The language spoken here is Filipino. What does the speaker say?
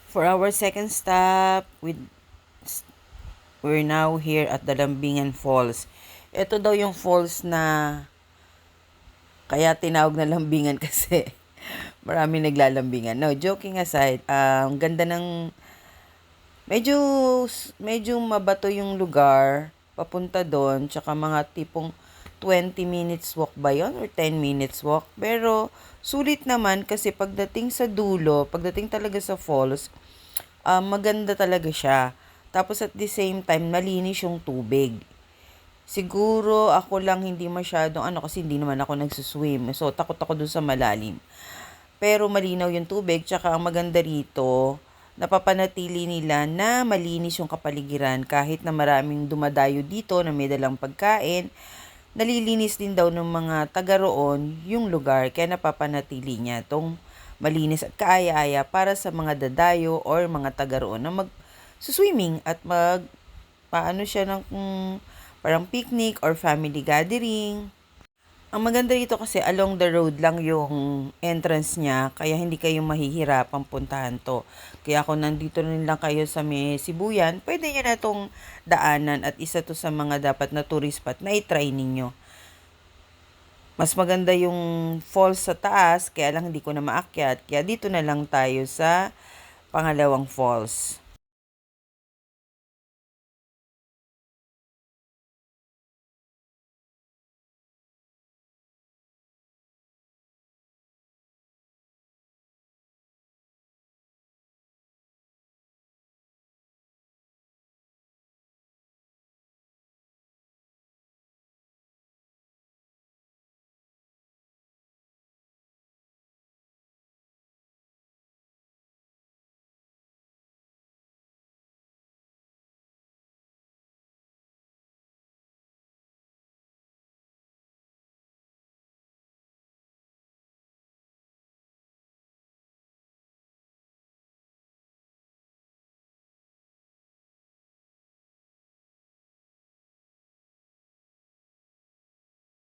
For our second stop, we're now here at the Lambingan Falls. Ito daw yung falls na kaya tinawag na lambingan kasi marami naglalambingan. No, joking aside, ang ganda ng medyo medyo mabato yung lugar papunta doon, tsaka mga tipong 20 minutes walk ba yun or 10 minutes walk. Pero sulit naman kasi pagdating sa dulo, pagdating talaga sa falls, maganda talaga siya. Tapos at the same time, malinis yung tubig. Siguro ako lang hindi masyadong kasi hindi naman ako nagsuswim. So takot ako dun sa malalim. Pero malinaw yung tubig, tsaka ang maganda rito, napapanatili nila na malinis yung kapaligiran kahit na maraming dumadayo dito na may dalang pagkain. Nalilinis din daw ng mga taga roon yung lugar kaya napapanatili niya tong malinis at kaaya-aya para sa mga dadayo or mga taga roon na swimming at paano siya ng parang picnic or family gathering. Ang maganda dito kasi along the road lang yung entrance niya, kaya hindi kayo mahihirapang puntahan to. Kaya kung nandito rin lang kayo sa may Sibuyan, pwede nyo na tong daanan at isa to sa mga dapat na tourist spot na i-try ninyo. Mas maganda yung falls sa taas, kaya lang hindi ko na maakyat. Kaya dito na lang tayo sa pangalawang falls.